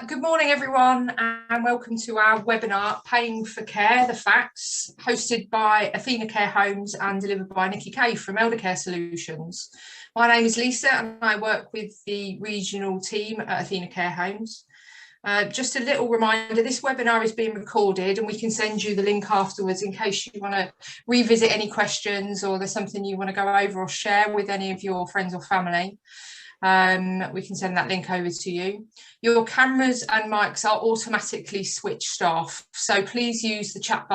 Good morning, everyone, and welcome to our webinar, Paying for Care, The Facts, hosted by Athena Care Homes and delivered by Nicky Cave from Eldercare Solutions. My name is Lisa and I work with the regional team at Athena Care Homes. Just a little reminder, this webinar is being recorded and we can send you the link afterwards in case you want to revisit any questions or there's something you want to go over or share with any of your friends or family. We can send that link over to you. Your cameras and mics are automatically switched off, so please use the chat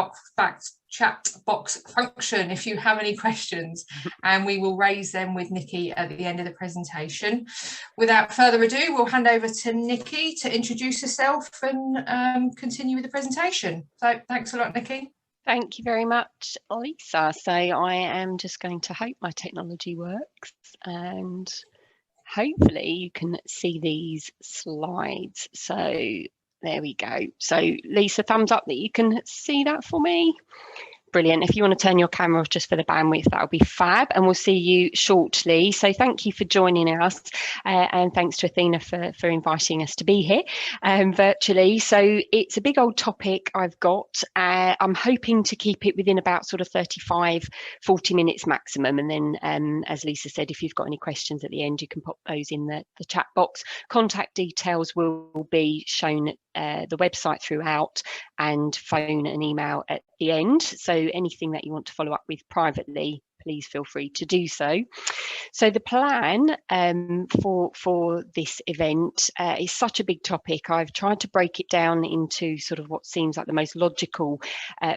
box function if you have any questions, and we will raise them with Nicky at the end of the presentation. Without further ado, we'll hand over to Nicky to introduce herself and continue with the presentation. So thanks a lot, Nicky. Thank you very much, Lisa. So I am just going to hope my technology works and hopefully you can see these slides. So there we go. So Lisa, thumbs up that you can see that for me. Brilliant. If you want to turn your camera off just for the bandwidth, that would be fab. And we'll see you shortly. So thank you for joining us. And thanks to Athena for inviting us to be here virtually. So it's a big old topic I've got. I'm hoping to keep it within about sort of 35, 40 minutes maximum. And then, as Lisa said, if you've got any questions at the end, you can pop those in the chat box. Contact details will be shown at the website throughout, and phone and email at the end. So anything that you want to follow up with privately, please feel free to do so. So the plan for this event is such a big topic. I've tried to break it down into sort of what seems like the most logical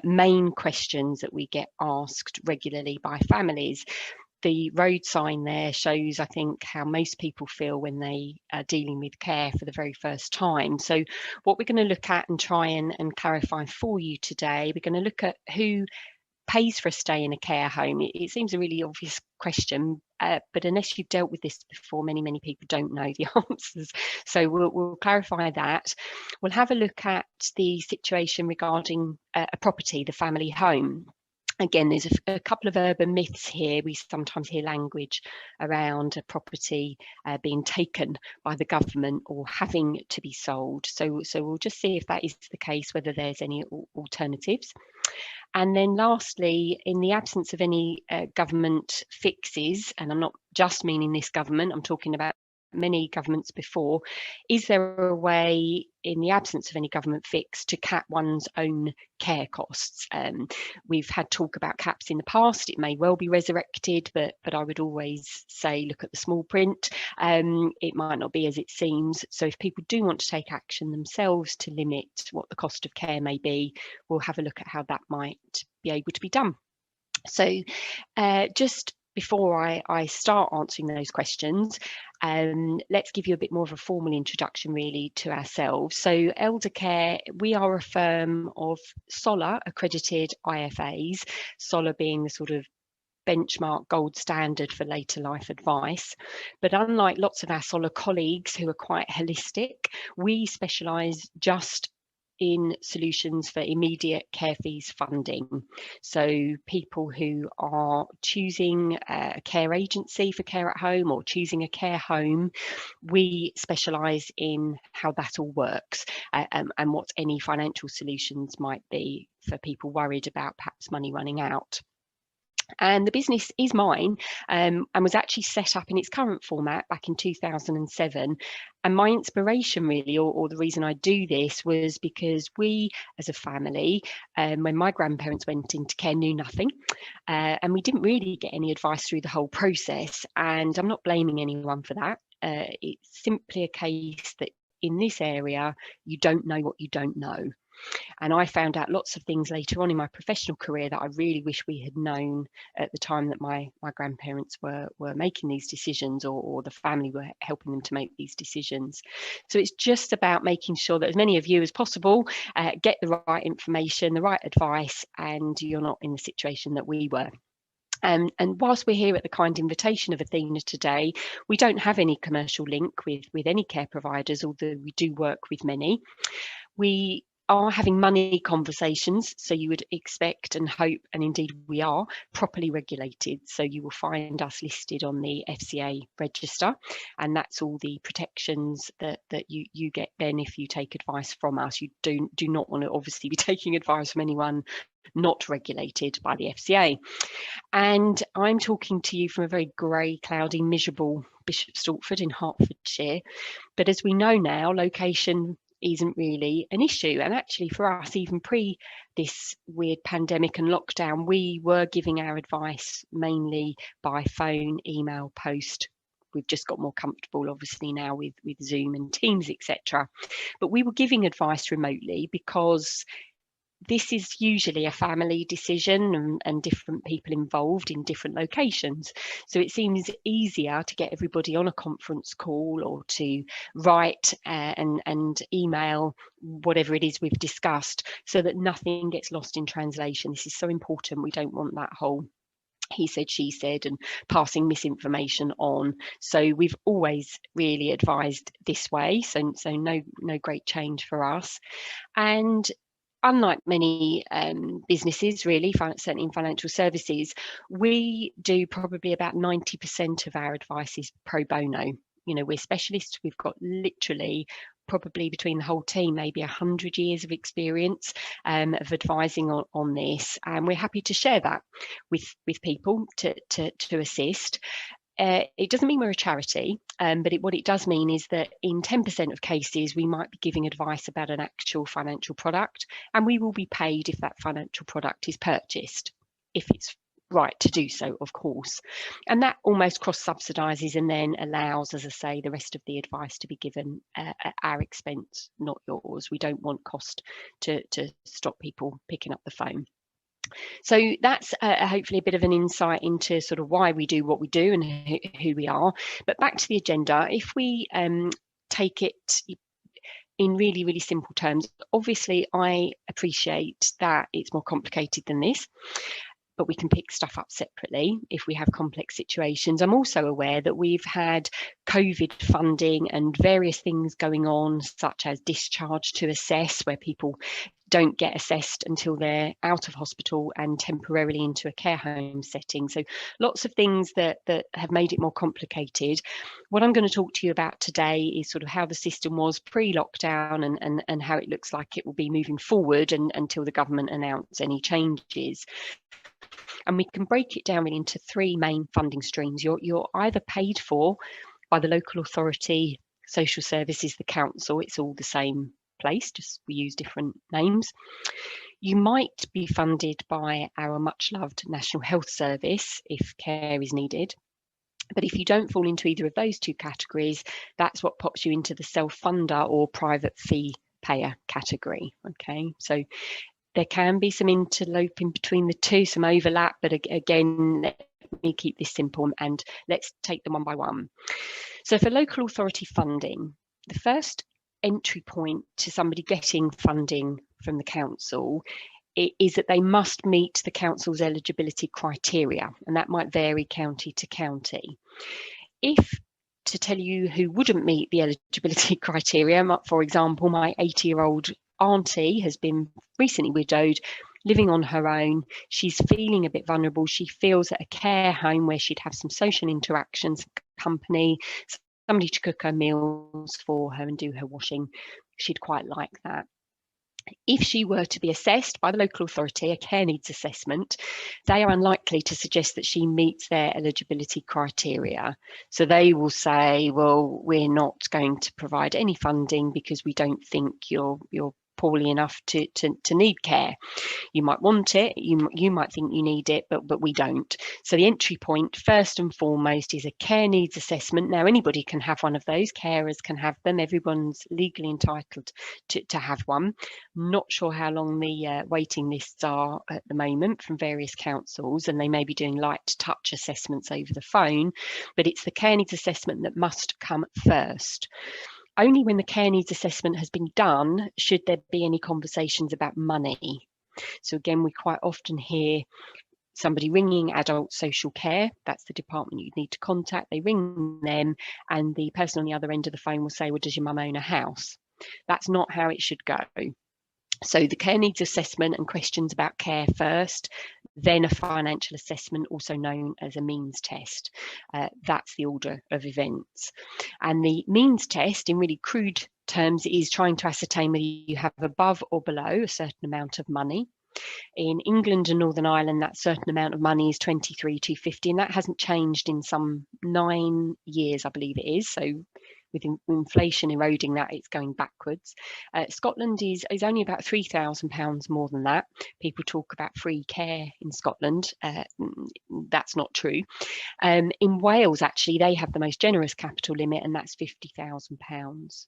main questions that we get asked regularly by families. The road sign there shows, I think, how most people feel when they are dealing with care for the very first time. So what we're going to look at and try and clarify for you today, we're going to look at who pays for a stay in a care home. It seems a really obvious question, but unless you've dealt with this before, many people don't know the answers. So we'll clarify that. We'll have a look at the situation regarding a property, the family home. Again, there's a couple of urban myths here. We sometimes hear language around a property being taken by the government or having to be sold. So we'll just see if that is the case, whether there's any alternatives. And then lastly, in the absence of any government fixes, and I'm not just meaning this government, I'm talking about many governments before, is there a way, in the absence of any government fix, to cap one's own care costs? We've had talk about caps in the past. It may well be resurrected, but I would always say look at the small print. It might not be as it seems. So if people do want to take action themselves to limit what the cost of care may be, we'll have a look at how that might be able to be done. So just before I start answering those questions, let's give you a bit more of a formal introduction really to ourselves. So Eldercare, we are a firm of SOLA accredited IFAs, SOLA being the sort of benchmark gold standard for later life advice. But unlike lots of our SOLA colleagues who are quite holistic, we specialise just in solutions for immediate care fees funding. So people who are choosing a care agency for care at home or choosing a care home, we specialise in how that all works and what any financial solutions might be for people worried about perhaps money running out. And the business is mine and was actually set up in its current format back in 2007. And my inspiration really, or the reason I do this, was because we as a family, when my grandparents went into care, knew nothing. And we didn't really get any advice through the whole process. And I'm not blaming anyone for that. It's simply a case that in this area, you don't know what you don't know. And I found out lots of things later on in my professional career that I really wish we had known at the time that my grandparents were making these decisions, or the family were helping them to make these decisions. So it's just about making sure that as many of you as possible get the right information, the right advice, and you're not in the situation that we were. And whilst we're here at the kind invitation of Athena today, we don't have any commercial link with any care providers, although we do work with many. We are having money conversations, so you would expect and hope, and indeed we are, properly regulated. So you will find us listed on the FCA register, and that's all the protections that you get then if you take advice from us. You do not want to obviously be taking advice from anyone not regulated by the FCA. And I'm talking to you from a very grey, cloudy, miserable Bishop Stortford in Hertfordshire. But as we know now, location isn't really an issue. And actually for us, even pre this weird pandemic and lockdown, we were giving our advice mainly by phone, email, post. We've just got more comfortable obviously now with Zoom and Teams, etc. But we were giving advice remotely because this is usually a family decision and different people involved in different locations. So it seems easier to get everybody on a conference call or to write and email whatever it is we've discussed, so that nothing gets lost in translation. This is so important. We don't want that whole he said, she said, and passing misinformation on. So we've always really advised this way. So no great change for us. And unlike many businesses, really, certainly in financial services, we do probably about 90% of our advice is pro bono. You know, we're specialists. We've got literally probably between the whole team, maybe 100 years of experience of advising on this. And we're happy to share that with people to assist. It doesn't mean we're a charity, but what it does mean is that in 10% of cases, we might be giving advice about an actual financial product, and we will be paid if that financial product is purchased, if it's right to do so, of course. And that almost cross-subsidises and then allows, as I say, the rest of the advice to be given at our expense, not yours. We don't want cost to stop people picking up the phone. So that's hopefully a bit of an insight into sort of why we do what we do and who we are. But back to the agenda, if we take it in really, really simple terms, obviously I appreciate that it's more complicated than this, but we can pick stuff up separately if we have complex situations. I'm also aware that we've had COVID funding and various things going on, such as discharge to assess, where people don't get assessed until they're out of hospital and temporarily into a care home setting. So lots of things that have made it more complicated. What I'm going to talk to you about today is sort of how the system was pre-lockdown and how it looks like it will be moving forward until the government announce any changes. And we can break it down into three main funding streams. You're either paid for by the local authority, social services, the council, it's all the same place, just we use different names. You might be funded by our much loved National Health Service if care is needed. But if you don't fall into either of those two categories, that's what pops you into the self-funder or private fee payer category. Okay, so there can be some interloping between the two, some overlap, but again, let me keep this simple and let's take them one by one. So for local authority funding, the first entry point to somebody getting funding from the council is that they must meet the council's eligibility criteria, and that might vary county to county. If to tell you who wouldn't meet the eligibility criteria, for example, my 80-year-old auntie has been recently widowed, living on her own. She's feeling a bit vulnerable. She feels at a care home where she'd have some social interactions, company, somebody to cook her meals for her and do her washing. She'd quite like that. If she were to be assessed by the local authority, a care needs assessment, they are unlikely to suggest that she meets their eligibility criteria. So they will say, well, we're not going to provide any funding because we don't think you're poorly enough to need care. You might want it, you might think you need it, but we don't. So the entry point, first and foremost, is a care needs assessment. Now, anybody can have one of those, carers can have them, everyone's legally entitled to have one. Not sure how long the waiting lists are at the moment from various councils, and they may be doing light touch assessments over the phone, but it's the care needs assessment that must come first. Only when the care needs assessment has been done should there be any conversations about money. So again, we quite often hear somebody ringing adult social care. That's the department you'd need to contact. They ring them and the person on the other end of the phone will say, well, does your mum own a house? That's not how it should go. So the care needs assessment and questions about care first, then a financial assessment, also known as a means test. That's the order of events. And the means test, in really crude terms, is trying to ascertain whether you have above or below a certain amount of money. In England and Northern Ireland, that certain amount of money is 23,250, and that hasn't changed in some 9 years, I believe it is. So with inflation eroding that, it's going backwards. Scotland is only about £3,000 more than that. People talk about free care in Scotland. That's not true. In Wales, actually, they have the most generous capital limit, and that's £50,000.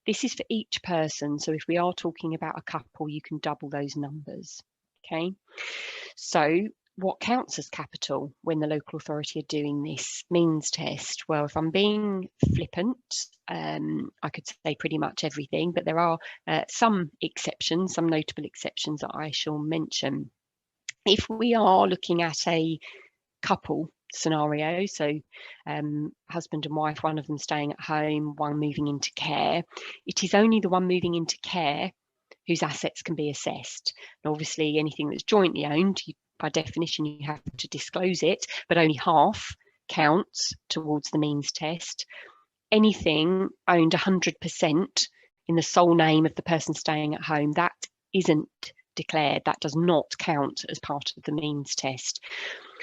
This is for each person. So if we are talking about a couple, you can double those numbers. Okay. So what counts as capital when the local authority are doing this means test? Well, if I'm being flippant, I could say pretty much everything, but there are some exceptions, some notable exceptions that I shall mention. If we are looking at a couple scenario, so husband and wife, one of them staying at home, one moving into care, it is only the one moving into care whose assets can be assessed. And obviously anything that's jointly owned, by definition you have to disclose it, but only half counts towards the means test. Anything owned 100% in the sole name of the person staying at home, that isn't declared, that does not count as part of the means test.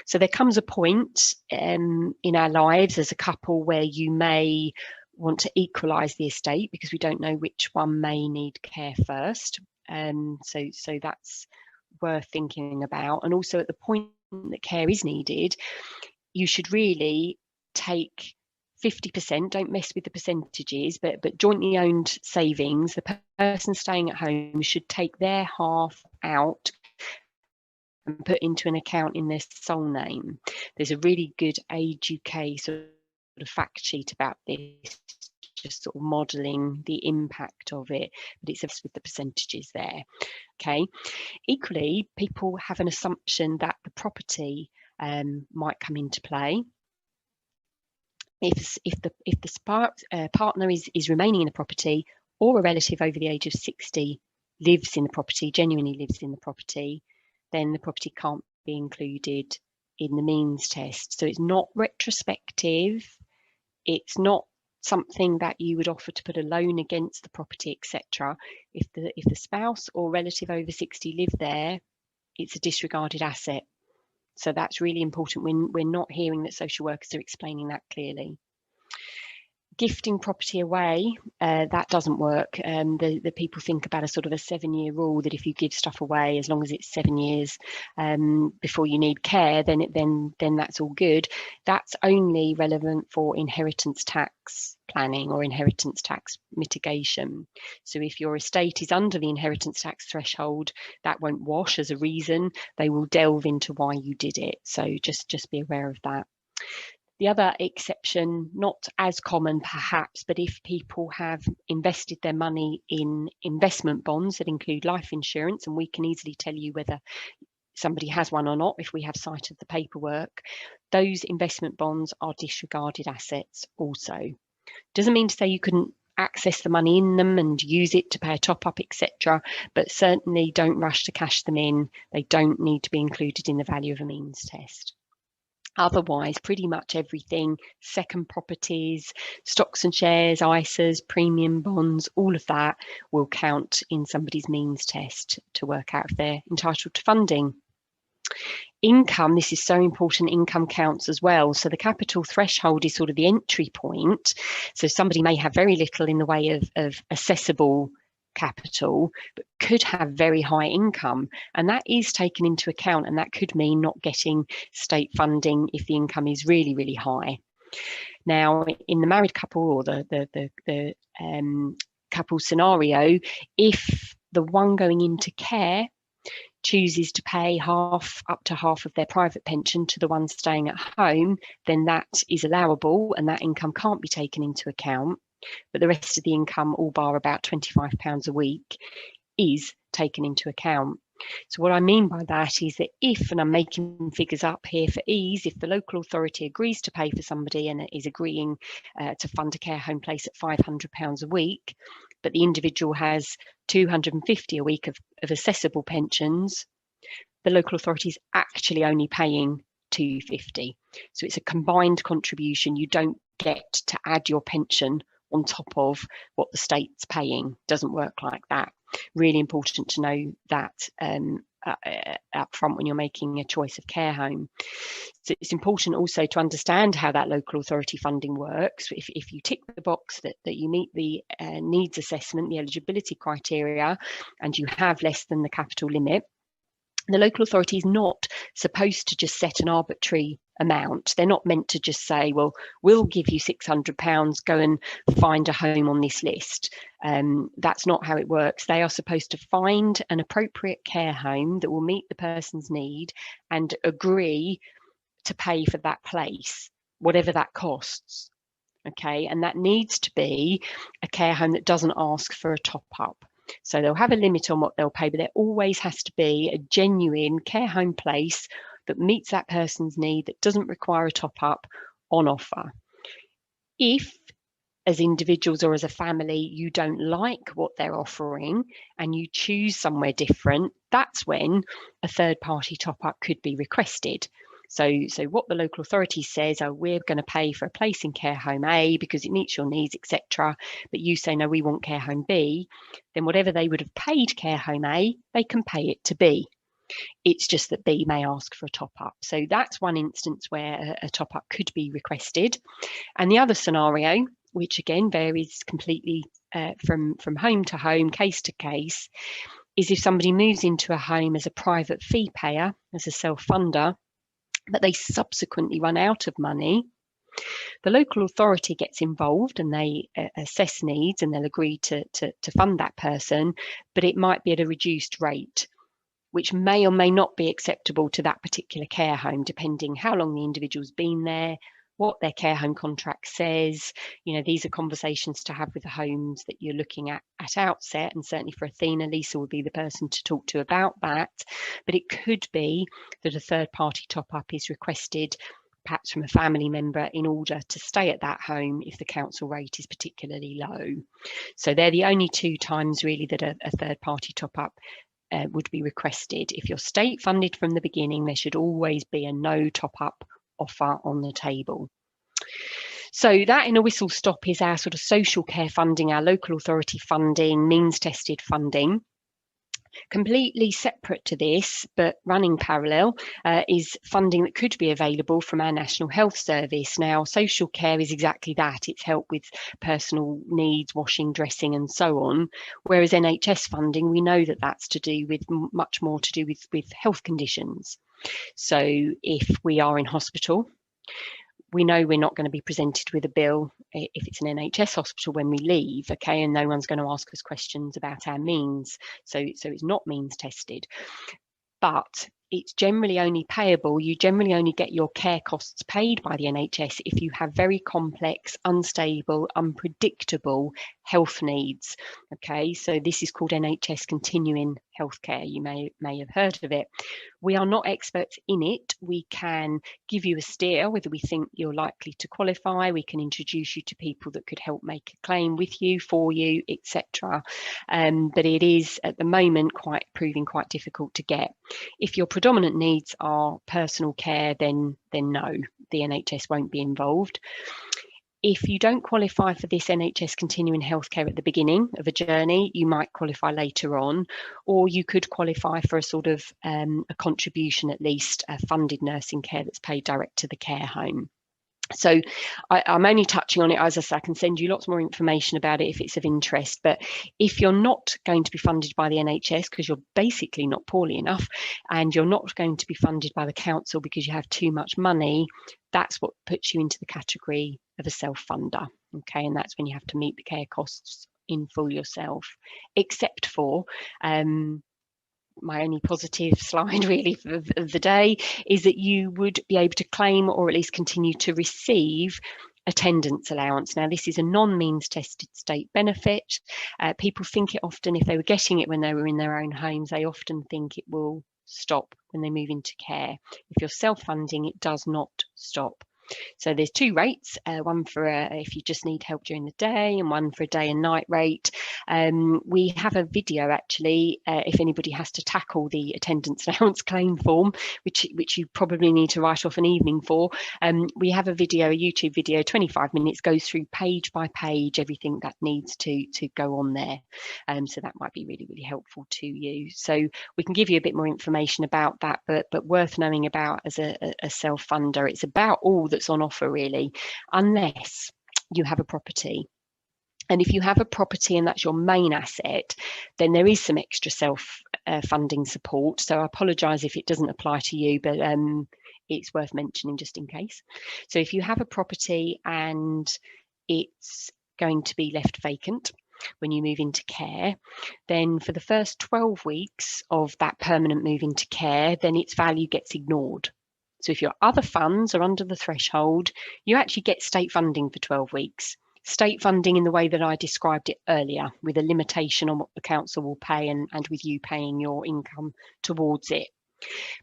So there comes a point in our lives as a couple where you may want to equalise the estate because we don't know which one may need care first. So that's worth thinking about. And also at the point that care is needed, you should really take 50%, don't mess with the percentages, but jointly owned savings, the person staying at home should take their half out and put into an account in their sole name. There's a really good Age UK sort of fact sheet about this, just sort of modelling the impact of it, but it's with the percentages there. Okay. Equally, people have an assumption that the property might come into play. If the partner is remaining in the property, or a relative over the age of 60 lives in the property, genuinely lives in the property, then the property can't be included in the means test. So it's not retrospective. It's not something that you would offer to put a loan against the property, etc. If the spouse or relative over 60 live there, it's a disregarded asset. So that's really important. We're not hearing that social workers are explaining that clearly. Gifting property away, that doesn't work. The people think about a sort of a 7-year rule that if you give stuff away, as long as it's 7 years before you need care, then that's all good. That's only relevant for inheritance tax planning or inheritance tax mitigation. So if your estate is under the inheritance tax threshold, that won't wash as a reason. They will delve into why you did it. So just be aware of that. The other exception, not as common perhaps, but if people have invested their money in investment bonds that include life insurance, and we can easily tell you whether somebody has one or not if we have sight of the paperwork, those investment bonds are disregarded assets also. Doesn't mean to say you couldn't access the money in them and use it to pay a top up, etc., but certainly don't rush to cash them in. They don't need to be included in the value of a means test. Otherwise, pretty much everything, second properties, stocks and shares, ISAs, premium bonds, all of that will count in somebody's means test to work out if they're entitled to funding. Income, this is so important, income counts as well. So the capital threshold is sort of the entry point. So somebody may have very little in the way of accessible capital, but could have very high income, and that is taken into account, and that could mean not getting state funding if the income is really, really high. Now, in the married couple or the couple scenario, if the one going into care chooses to pay up to half of their private pension to the one staying at home, then that is allowable and that income can't be taken into account. But the rest of the income, all bar about £25 a week, is taken into account. So what I mean by that is that if, and I'm making figures up here for ease, if the local authority agrees to pay for somebody and is agreeing to fund a care home place at £500 a week, but the individual has 250 a week of assessable pensions, the local authority is actually only paying 250. So it's a combined contribution. You don't get to add your pension on top of what the state's paying. Doesn't work like that. Really important to know that up front when you're making a choice of care home. So it's important also to understand how that local authority funding works. If you tick the box that you meet the needs assessment, the eligibility criteria, and you have less than the capital limit, the local authority is not supposed to just set an arbitrary amount. They're not meant to just say, well, we'll give you £600, go and find a home on this list. That's not how it works. They are supposed to find an appropriate care home that will meet the person's need and agree to pay for that place, whatever that costs. Okay, and that needs to be a care home that doesn't ask for a top up. So they'll have a limit on what they'll pay, but there always has to be a genuine care home place that meets that person's need, that doesn't require a top up, on offer. If, as individuals or as a family, you don't like what they're offering and you choose somewhere different, that's when a third party top up could be requested. So what the local authority says, oh, we're going to pay for a place in care home A because it meets your needs, etc. But you say, no, we want care home B. Then whatever they would have paid care home A, they can pay it to B. It's just that B may ask for a top up. So that's one instance where a top up could be requested. And the other scenario, which again varies completely from home to home, case to case, is if somebody moves into a home as a private fee payer, as a self-funder, but they subsequently run out of money, the local authority gets involved and they assess needs and they'll agree to fund that person, but it might be at a reduced rate, which may or may not be acceptable to that particular care home, depending how long the individual's been there, what their care home contract says. You know, these are conversations to have with the homes that you're looking at outset, and certainly for Athena, Lisa would be the person to talk to about that. But it could be that a third party top up is requested, perhaps from a family member, in order to stay at that home if the council rate is particularly low. So they're the only two times really that a third party top up would be requested. If you're state funded from the beginning, there should always be a no top up offer on the table. So that, in a whistle stop, is our sort of social care funding, our local authority funding, means tested funding. Completely separate to this, but running parallel, is funding that could be available from our National Health Service. Now, social care is exactly that. It's help with personal needs, washing, dressing, and so on. Whereas NHS funding, we know that that's to do with much more to do with health conditions. So if we are in hospital, we know we're not going to be presented with a bill if it's an NHS hospital when we leave, okay, and no one's going to ask us questions about our means. So it's not means tested, but it's generally only payable. You generally only get your care costs paid by the NHS if you have very complex, unstable, unpredictable health needs. Okay, so this is called NHS continuing healthcare. You may have heard of it. We are not experts in it. We can give you a steer whether we think you're likely to qualify. We can introduce you to people that could help make a claim with you, for you, etc. But it is at the moment proving quite difficult to get. If your predominant needs are personal care, then no, the NHS won't be involved. If you don't qualify for this NHS continuing healthcare at the beginning of a journey, you might qualify later on, or you could qualify for a sort of a contribution, at least funded nursing care that's paid direct to the care home. So I'm only touching on it, as I say, I can send you lots more information about it if it's of interest. But if you're not going to be funded by the NHS because you're basically not poorly enough, and you're not going to be funded by the council because you have too much money, that's what puts you into the category of a self-funder. Okay, and that's when you have to meet the care costs in full yourself, except for my only positive slide really of the day is that you would be able to claim, or at least continue to receive, attendance allowance. Now, this is a non-means tested state benefit. People think it often, if they were getting it when they were in their own homes, they often think it will stop when they move into care. If you're self-funding, it does not stop. So there's two rates, one for if you just need help during the day, and one for a day and night rate. We have a video actually, if anybody has to tackle the attendance allowance claim form, which you probably need to write off an evening for. We have a video, a YouTube video, 25 minutes, goes through page by page everything that needs to go on there. So that might be really, really helpful to you. So we can give you a bit more information about that, but worth knowing about as a self-funder. It's about all that's on offer really, unless you have a property. And if you have a property and that's your main asset, then there is some extra self-funding support. So I apologise if it doesn't apply to you, but it's worth mentioning just in case. So if you have a property and it's going to be left vacant when you move into care, then for the first 12 weeks of that permanent move into care, then its value gets ignored. So if your other funds are under the threshold, you actually get state funding for 12 weeks. State funding in the way that I described it earlier, with a limitation on what the council will pay and with you paying your income towards it.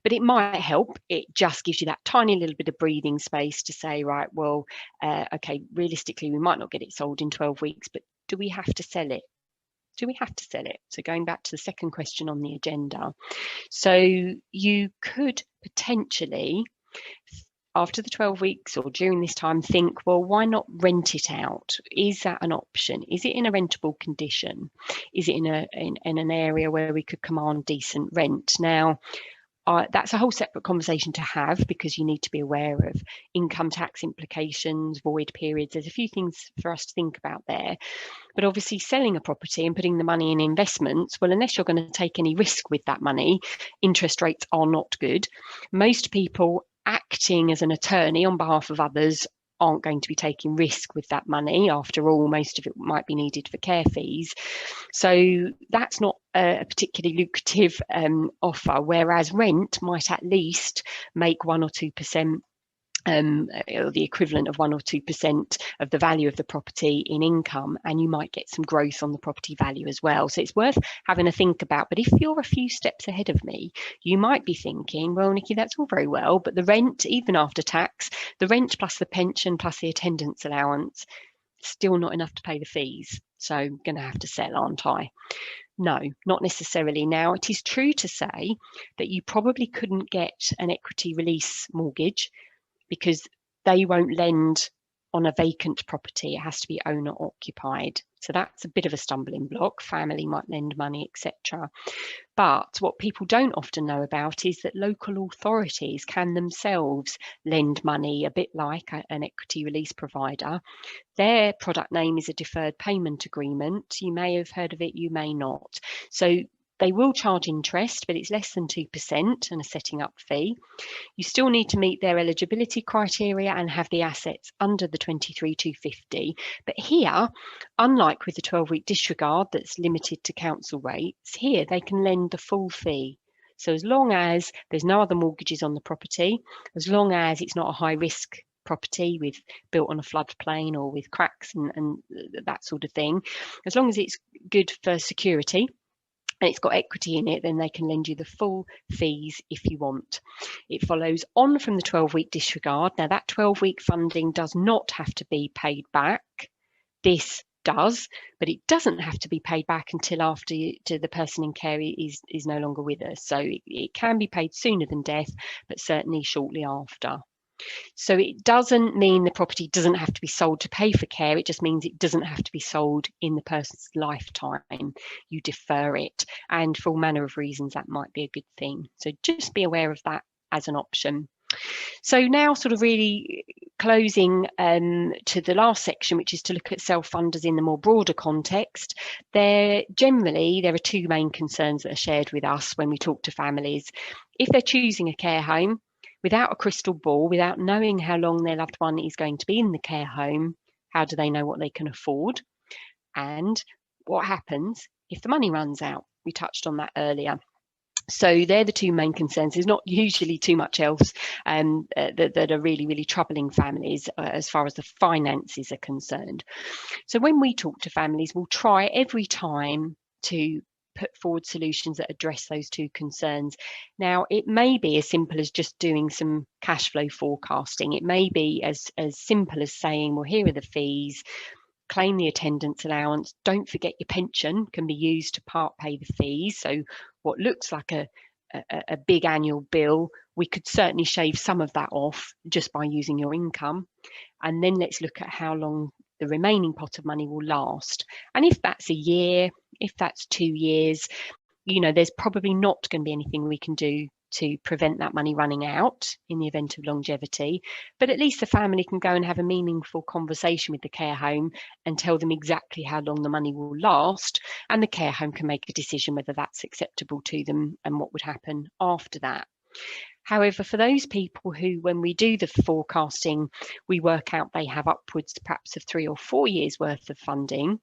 But it might help. It just gives you that tiny little bit of breathing space to say, right, well, okay, realistically, we might not get it sold in 12 weeks, but do we have to sell it? Do we have to sell it? So going back to the second question on the agenda. So you could potentially, after the 12 weeks or during this time, think, well, why not rent it out? Is that an option? Is it in a rentable condition? Is it in an area where we could command decent rent? Now, that's a whole separate conversation to have, because you need to be aware of income tax implications, void periods. There's a few things for us to think about there. But obviously selling a property and putting the money in investments, well, unless you're going to take any risk with that money, interest rates are not good. Most people acting as an attorney on behalf of others aren't going to be taking risk with that money. After all, most of it might be needed for care fees. So that's not a particularly lucrative offer, whereas rent might at least make 1 or 2%, or the equivalent of 1 or 2% of the value of the property in income, and you might get some growth on the property value as well. So it's worth having a think about. But if you're a few steps ahead of me, you might be thinking, well, Nicky, that's all very well, but the rent, even after tax, the rent plus the pension plus the attendance allowance, still not enough to pay the fees. So I'm going to have to sell, aren't I? No, not necessarily. Now, it is true to say that you probably couldn't get an equity release mortgage, because they won't lend on a vacant property. It has to be owner occupied. So that's a bit of a stumbling block. Family might lend money, etc. But what people don't often know about is that local authorities can themselves lend money, a bit like an equity release provider. Their product name is a deferred payment agreement. You may have heard of it, you may not. So they will charge interest, but it's less than 2% and a setting up fee. You still need to meet their eligibility criteria and have the assets under the 23,250. But here, unlike with the 12-week disregard that's limited to council rates, here they can lend the full fee. So as long as there's no other mortgages on the property, as long as it's not a high risk property with built on a floodplain or with cracks and that sort of thing, as long as it's good for security and it's got equity in it, then they can lend you the full fees if you want. It follows on from the 12-week disregard. Now, that 12-week funding does not have to be paid back. This does, but it doesn't have to be paid back until after the person in care is no longer with us. So it can be paid sooner than death, but certainly shortly after. So it doesn't mean the property doesn't have to be sold to pay for care. It just means it doesn't have to be sold in the person's lifetime. You defer it. And for all manner of reasons, that might be a good thing. So just be aware of that as an option. So now sort of really closing to the last section, which is to look at self-funders in the more broader context. There are two main concerns that are shared with us when we talk to families. If they're choosing a care home, without a crystal ball, without knowing how long their loved one is going to be in the care home, how do they know what they can afford? And what happens if the money runs out? We touched on that earlier. So they're the two main concerns. There's not usually too much else that are really, really troubling families as far as the finances are concerned. So when we talk to families, we'll try every time to put forward solutions that address those two concerns. Now, it may be as simple as just doing some cash flow forecasting. It may be as simple as saying, well, here are the fees, claim the attendance allowance. Don't forget your pension can be used to part pay the fees. So what looks like a big annual bill, we could certainly shave some of that off just by using your income. And then let's look at how long the remaining pot of money will last. And if that's a year, if that's 2 years, you know, there's probably not going to be anything we can do to prevent that money running out in the event of longevity, but at least the family can go and have a meaningful conversation with the care home and tell them exactly how long the money will last, and the care home can make a decision whether that's acceptable to them and what would happen after that. However, for those people who, when we do the forecasting, we work out they have upwards perhaps of 3 or 4 years worth of funding,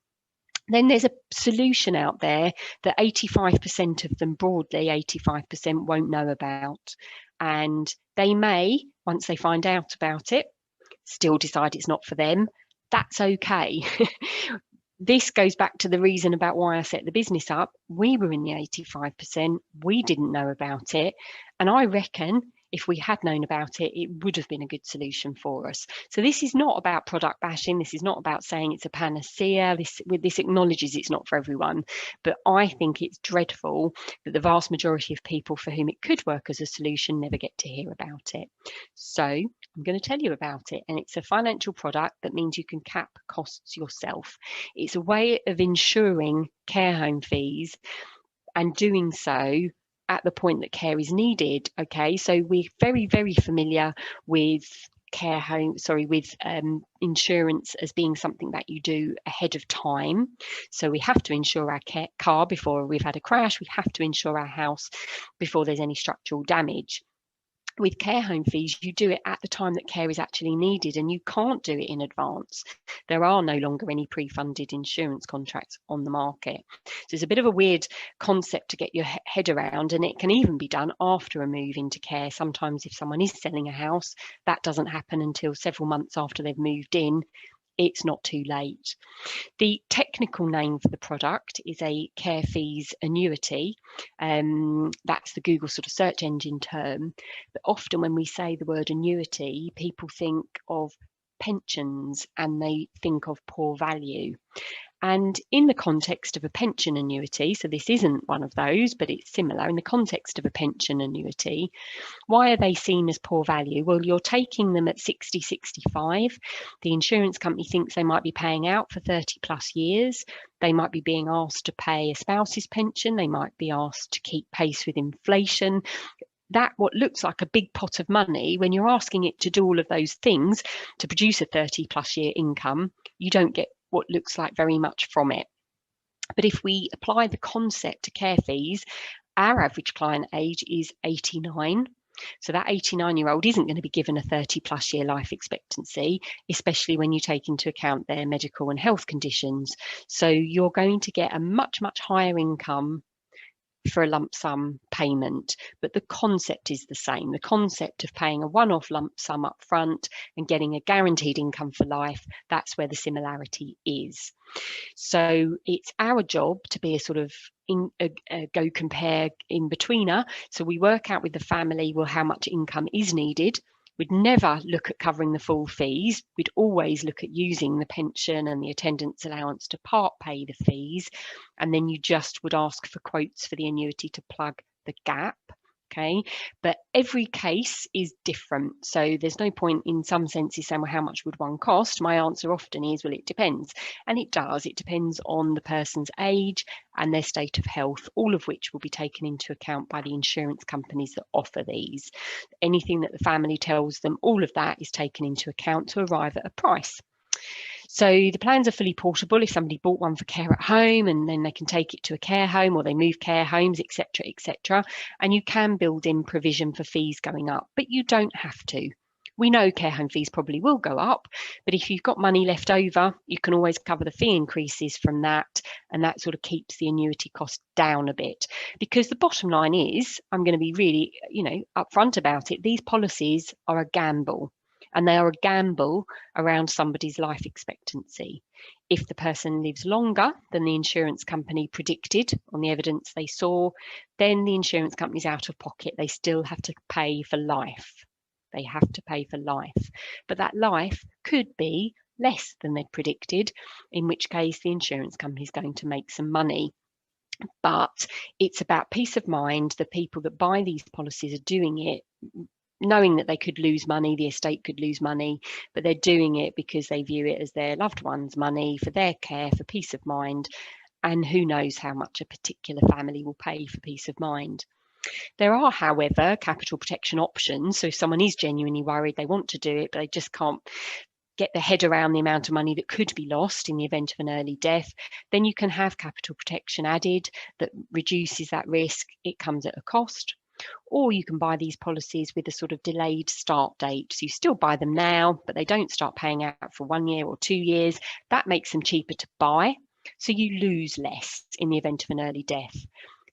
then there's a solution out there that 85% of them, broadly 85%, won't know about. And they may, once they find out about it, still decide it's not for them. That's okay. This goes back to the reason about why I set the business up. We were in the 85%. We didn't know about it. And I reckon if we had known about it, it would have been a good solution for us. So this is not about product bashing. This is not about saying it's a panacea. This acknowledges it's not for everyone. But I think it's dreadful that the vast majority of people for whom it could work as a solution never get to hear about it. So I'm going to tell you about it. And it's a financial product that means you can cap costs yourself. It's a way of ensuring care home fees and doing so at the point that care is needed. Okay, so we're very, very familiar with insurance as being something that you do ahead of time. So we have to insure our car before we've had a crash. We have to insure our house before there's any structural damage. With care home fees, you do it at the time that care is actually needed, and you can't do it in advance. There are no longer any pre-funded insurance contracts on the market. So it's a bit of a weird concept to get your head around, and it can even be done after a move into care. Sometimes if someone is selling a house, that doesn't happen until several months after they've moved in. It's not too late. The technical name for the product is a care fees annuity. That's the Google sort of search engine term. But often when we say the word annuity, people think of pensions and they think of poor value. And in the context of a pension annuity, so this isn't one of those, but it's similar, in the context of a pension annuity, why are they seen as poor value? Well, you're taking them at 60, 65. The insurance company thinks they might be paying out for 30 plus years. They might be being asked to pay a spouse's pension. They might be asked to keep pace with inflation. That what looks like a big pot of money, when you're asking it to do all of those things to produce a 30 plus year income, you don't get what looks like very much from it. But if we apply the concept to care fees, our average client age is 89. So that 89-year-old isn't going to be given a 30 plus year life expectancy, especially when you take into account their medical and health conditions. So you're going to get a much, much higher income for a lump sum payment, but the concept is the same. The concept of paying a one-off lump sum up front and getting a guaranteed income for life, that's where the similarity is. So it's our job to be a sort of go compare in betweener. So we work out with the family, well, how much income is needed. We'd never look at covering the full fees. We'd always look at using the pension and the attendance allowance to part pay the fees. And then you just would ask for quotes for the annuity to plug the gap. Okay, but every case is different. So there's no point in some senses saying, well, how much would one cost? My answer often is, well, it depends. And it does. It depends on the person's age and their state of health, all of which will be taken into account by the insurance companies that offer these. Anything that the family tells them, all of that is taken into account to arrive at a price. So the plans are fully portable. If somebody bought one for care at home, and then they can take it to a care home, or they move care homes, etc., etc. And you can build in provision for fees going up, but you don't have to. We know care home fees probably will go up, but if you've got money left over, you can always cover the fee increases from that, and that sort of keeps the annuity cost down a bit. Because the bottom line is, I'm going to be really, upfront about it. These policies are a gamble. And they are a gamble around somebody's life expectancy. If the person lives longer than the insurance company predicted on the evidence they saw, then the insurance company's out of pocket. They still have to pay for life. They have to pay for life. But that life could be less than they'd predicted, in which case the insurance company is going to make some money. But it's about peace of mind. The people that buy these policies are doing it knowing that they could lose money, the estate could lose money, but they're doing it because they view it as their loved one's money for their care, for peace of mind. And who knows how much a particular family will pay for peace of mind. There are, however, capital protection options. So if someone is genuinely worried, they want to do it, but they just can't get their head around the amount of money that could be lost in the event of an early death, then you can have capital protection added that reduces that risk. It comes at a cost. Or you can buy these policies with a sort of delayed start date. So you still buy them now, but they don't start paying out for 1 year or 2 years. That makes them cheaper to buy. So you lose less in the event of an early death.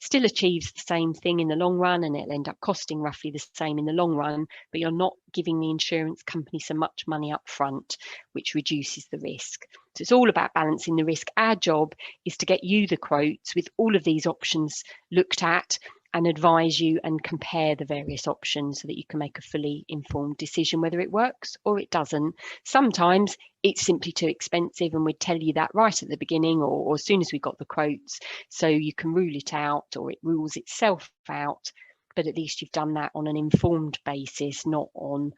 Still achieves the same thing in the long run, and it'll end up costing roughly the same in the long run, but you're not giving the insurance company so much money up front, which reduces the risk. So it's all about balancing the risk. Our job is to get you the quotes with all of these options looked at and advise you and compare the various options so that you can make a fully informed decision whether it works or it doesn't. Sometimes it's simply too expensive, and we'd tell you that right at the beginning or as soon as we got the quotes, so you can rule it out or it rules itself out. But at least you've done that on an informed basis, not on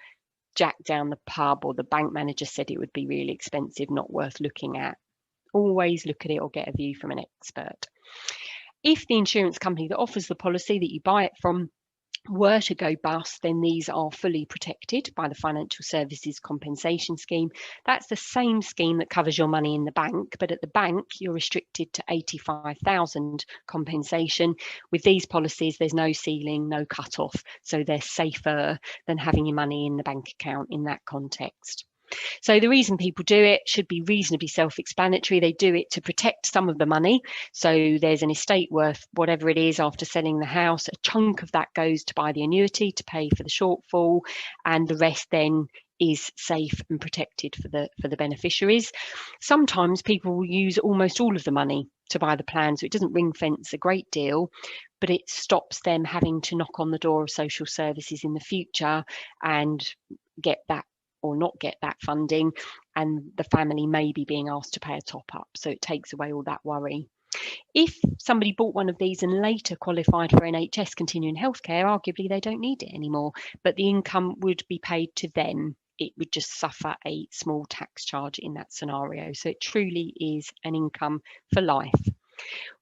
Jack down the pub or the bank manager said it would be really expensive, not worth looking at. Always look at it or get a view from an expert. If the insurance company that offers the policy that you buy it from were to go bust, then these are fully protected by the Financial Services Compensation Scheme. That's the same scheme that covers your money in the bank, but at the bank you're restricted to 85,000 compensation. With these policies, there's no ceiling, no cut-off, so they're safer than having your money in the bank account in that context. So the reason people do it should be reasonably self-explanatory. They do it to protect some of the money. So there's an estate worth whatever it is after selling the house. A chunk of that goes to buy the annuity to pay for the shortfall, and the rest then is safe and protected for the beneficiaries. Sometimes people will use almost all of the money to buy the plan, so it doesn't ring fence a great deal, but it stops them having to knock on the door of social services in the future and get that or not get that funding, and the family may be being asked to pay a top up. So it takes away all that worry. If somebody bought one of these and later qualified for NHS continuing healthcare, arguably they don't need it anymore, but the income would be paid to them. It would just suffer a small tax charge in that scenario. So it truly is an income for life.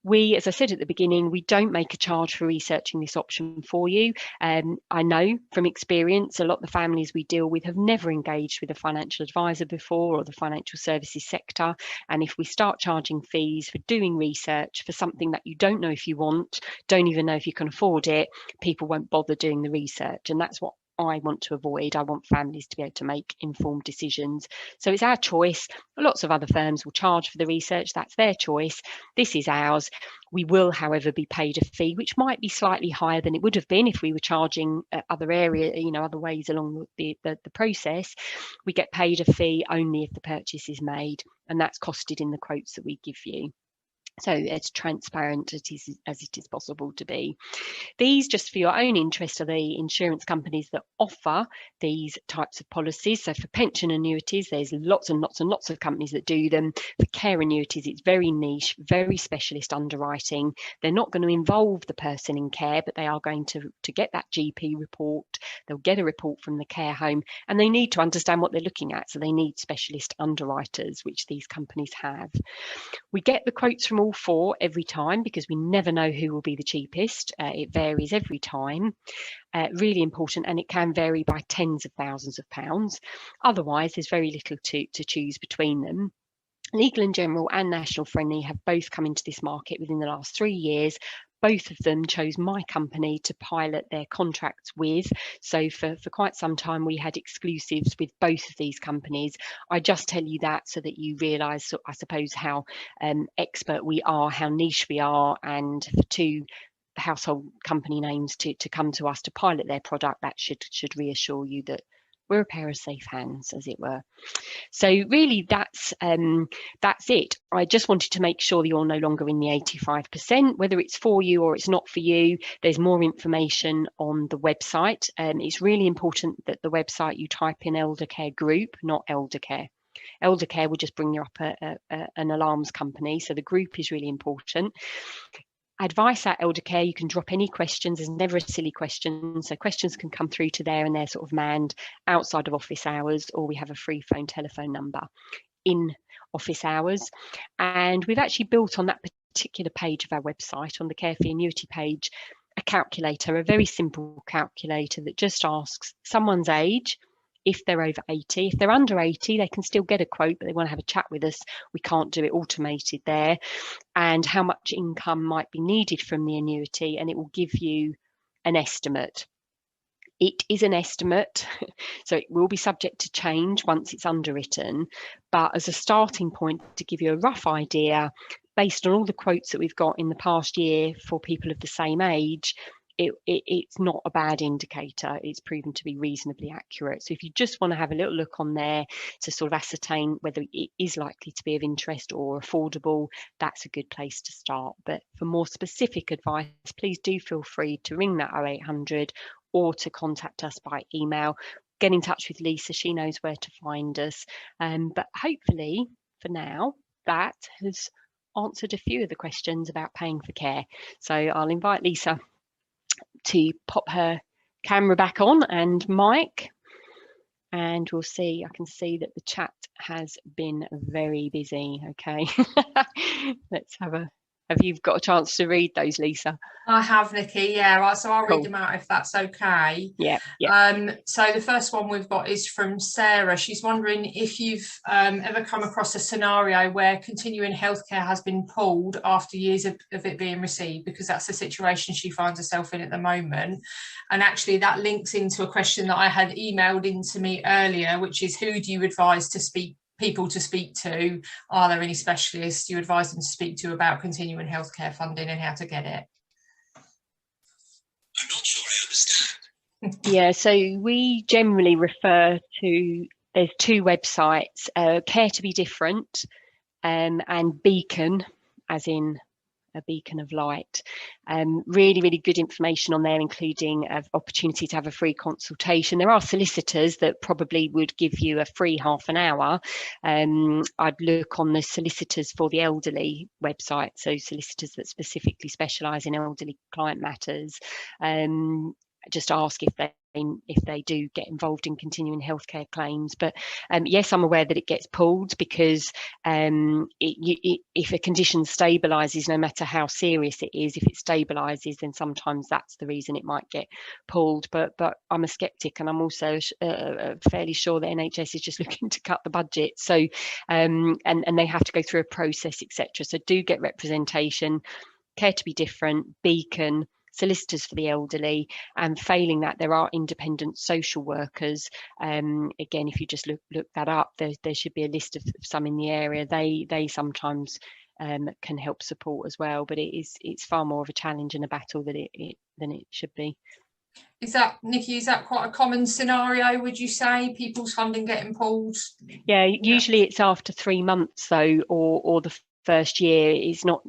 We, as I said at the beginning, we don't make a charge for researching this option for you. I know from experience, a lot of the families we deal with have never engaged with a financial advisor before or the financial services sector. And if we start charging fees for doing research for something that you don't know if you want, don't even know if you can afford it, people won't bother doing the research. And that's what I want to avoid. I want families to be able to make informed decisions. So it's our choice. Lots of other firms will charge for the research. That's their choice. This is ours. We will, however, be paid a fee, which might be slightly higher than it would have been if we were charging other area, other ways along the process. We get paid a fee only if the purchase is made, and that's costed in the quotes that we give you. So as transparent as it is possible to be. These, just for your own interest, are the insurance companies that offer these types of policies. So for pension annuities, there's lots and lots and lots of companies that do them. For care annuities, it's very niche, very specialist underwriting. They're not going to involve the person in care, but they are going to get that GP report. They'll get a report from the care home, and they need to understand what they're looking at. So they need specialist underwriters, which these companies have. We get the quotes from all four every time because we never know who will be the cheapest. It varies every time. Really important, and it can vary by tens of thousands of pounds. Otherwise, there's very little to choose between them. Legal & General and National Friendly have both come into this market within the last 3 years. Both of them chose my company to pilot their contracts with. So for quite some time, we had exclusives with both of these companies. I just tell you that so that you realise, I suppose, how expert we are, how niche we are, and for two household company names to come to us to pilot their product, that should reassure you that we're a pair of safe hands, as it were. So really, that's it. I just wanted to make sure that you're no longer in the 85%, whether it's for you or it's not for you. There's more information on the website. It's really important that the website you type in Eldercare Group, not Eldercare. Eldercare will just bring you up an alarms company. So the group is really important. Advice at Eldercare, you can drop any questions. There's never a silly question. So questions can come through to there, and they're sort of manned outside of office hours, or we have a free phone telephone number in office hours. And we've actually built on that particular page of our website, on the Care for Annuity page, a calculator, a very simple calculator that just asks someone's age, if they're over 80. If they're under 80, they can still get a quote, but they want to have a chat with us. We can't do it automated there. And how much income might be needed from the annuity, and it will give you an estimate. It is an estimate, so it will be subject to change once it's underwritten, but as a starting point, to give you a rough idea, based on all the quotes that we've got in the past year for people of the same age, it's not a bad indicator. It's proven to be reasonably accurate. So if you just want to have a little look on there to sort of ascertain whether it is likely to be of interest or affordable, that's a good place to start. But for more specific advice, please do feel free to ring that 0800 or to contact us by email. Get in touch with Lisa, she knows where to find us. But hopefully for now, that has answered a few of the questions about paying for care. So I'll invite Lisa to pop her camera back on and mic, and we'll see. I can see that the chat has been very busy. Okay. Let's have you got a chance to read those, Lisa? I have, Nikki. Yeah, right. So I'll Cool. read them out if that's okay. Yeah. So the first one we've got is from Sarah. She's wondering if you've ever come across a scenario where continuing healthcare has been pulled after years of it being received, because that's the situation she finds herself in at the moment. And actually that links into a question that I had emailed into me earlier, which is, who do you advise people to speak to? Are there any specialists you advise them to speak to about continuing healthcare funding and how to get it? I'm not sure I understand. Yeah, so we generally refer to, there's two websites, Care to Be Different, and Beacon, as in a beacon of light. Really good information on there, including an opportunity to have a free consultation. There are solicitors that probably would give you a free half an hour. I'd look on the solicitors for the elderly website, so solicitors that specifically specialise in elderly client matters. Just ask if they do get involved in continuing healthcare claims. But yes, I'm aware that it gets pulled because if a condition stabilises, no matter how serious it is, if it stabilises, then sometimes that's the reason it might get pulled. But I'm a sceptic, and I'm also fairly sure that NHS is just looking to cut the budget. So and they have to go through a process, etc. So do get representation. Care to Be Different, Beacon, solicitors for the elderly, and failing that, there are independent social workers. Again, if you just look that up, there should be a list of some in the area. They sometimes can help support as well, but it's far more of a challenge and a battle than it should be. Is that, Nikki, is that quite a common scenario, would you say, people's funding getting pulled? Yeah, usually it's after 3 months though, or the first year is not.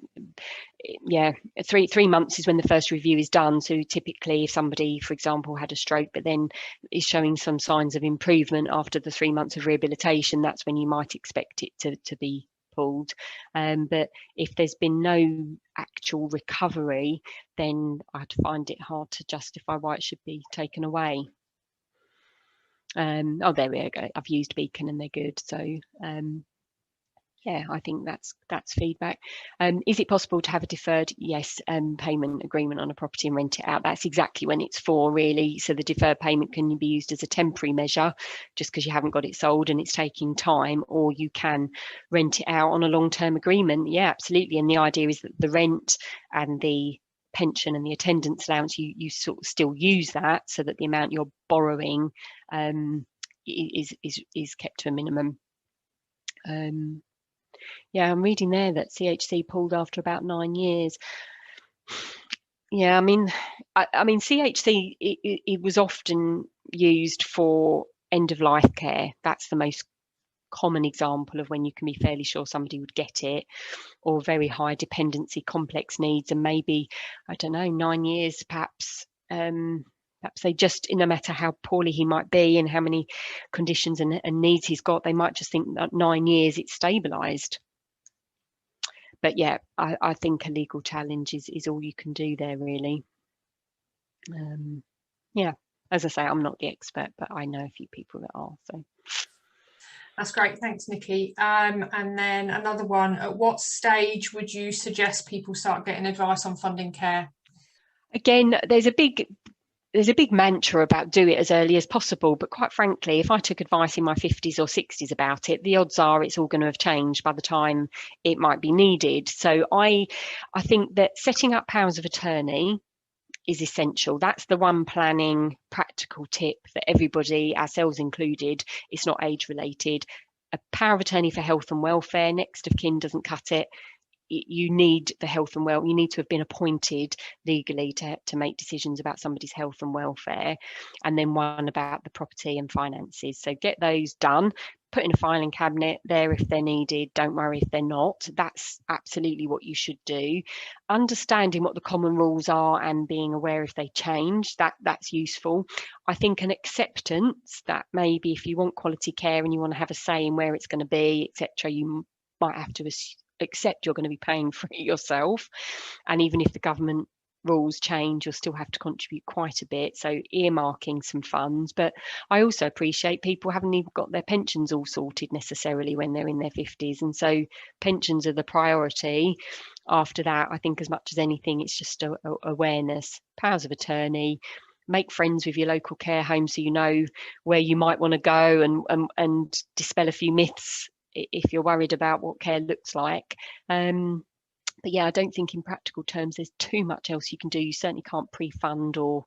Yeah, 3 months is when the first review is done. So typically if somebody, for example, had a stroke but then is showing some signs of improvement after the 3 months of rehabilitation, that's when you might expect it to be pulled. But if there's been no actual recovery, then I'd find it hard to justify why it should be taken away. Oh, there we go. I've used Beacon and they're good. So yeah, I think that's feedback. Is it possible to have a deferred, yes, payment agreement on a property and rent it out? That's exactly when it's for, really. So the deferred payment can be used as a temporary measure, just because you haven't got it sold and it's taking time, or you can rent it out on a long-term agreement. Yeah, absolutely. And the idea is that the rent and the pension and the attendance allowance, you sort of still use that, so that the amount you're borrowing is kept to a minimum. Yeah, I'm reading there that CHC pulled after about 9 years. Yeah, I mean CHC, it was often used for end of life care. That's the most common example of when you can be fairly sure somebody would get it, or very high dependency, complex needs, and maybe, I don't know, 9 years perhaps. Perhaps they just, no matter how poorly he might be and how many conditions and needs he's got, they might just think that 9 years it's stabilised. But yeah, I think a legal challenge is all you can do there, really. Yeah, as I say, I'm not the expert, but I know a few people that are. So that's great, thanks, Nicky. And then another one: at what stage would you suggest people start getting advice on funding care? Again, there's a big mantra about do it as early as possible, but quite frankly, if I took advice in my 50s or 60s about it, the odds are it's all going to have changed by the time it might be needed. So I think that setting up powers of attorney is essential. That's the one planning practical tip that everybody, ourselves included, it's not age related. A power of attorney for health and welfare, next of kin doesn't cut it. You need the health and you need to have been appointed legally to make decisions about somebody's health and welfare, and then one about the property and finances. So get those done, put in a filing cabinet there if they're needed. Don't worry if they're not. That's absolutely what you should do. Understanding what the common rules are and being aware if they change, that's useful. I think an acceptance that maybe if you want quality care and you want to have a say in where it's going to be, etc., you might have to accept you're going to be paying for it yourself, and even if the government rules change, you'll still have to contribute quite a bit, so earmarking some funds. But I also appreciate people haven't even got their pensions all sorted necessarily when they're in their 50s, and so pensions are the priority. After that, I think as much as anything, it's just awareness, powers of attorney, make friends with your local care home so you know where you might want to go, and dispel a few myths if you're worried about what care looks like. But yeah, I don't think in practical terms there's too much else you can do. You certainly can't pre-fund, or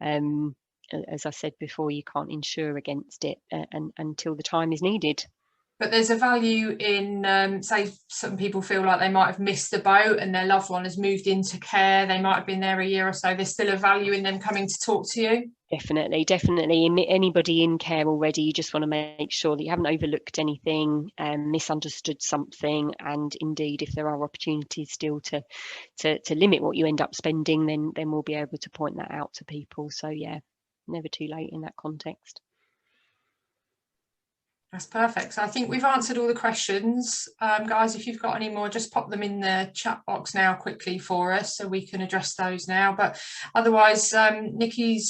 as I said before, you can't insure against it until the time is needed. But there's a value in, say, some people feel like they might have missed the boat and their loved one has moved into care. They might have been there a year or so. There's still a value in them coming to talk to you. Definitely. Anybody in care already, you just want to make sure that you haven't overlooked anything and misunderstood something. And indeed, if there are opportunities still to limit what you end up spending, then we'll be able to point that out to people. So yeah, never too late in that context. That's perfect. So I think we've answered all the questions. Guys, if you've got any more, just pop them in the chat box now quickly for us so we can address those now. But otherwise, Nicky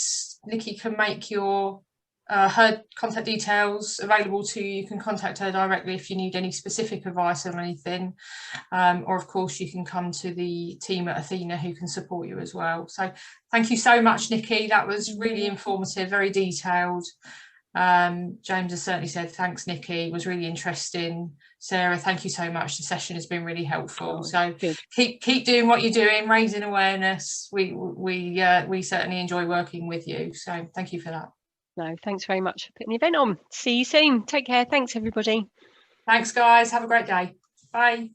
can make your her contact details available to you. You can contact her directly if you need any specific advice on anything. Or of course, you can come to the team at Athena who can support you as well. So thank you so much, Nicky. That was really informative, very detailed. James has certainly said thanks, Nicky. It was really interesting. Sarah, thank you so much. The session has been really helpful. So keep doing what you're doing, raising awareness. We certainly enjoy working with you. So thank you for that. No, thanks very much for putting the event on. See you soon. Take care. Thanks, everybody. Thanks, guys. Have a great day. Bye.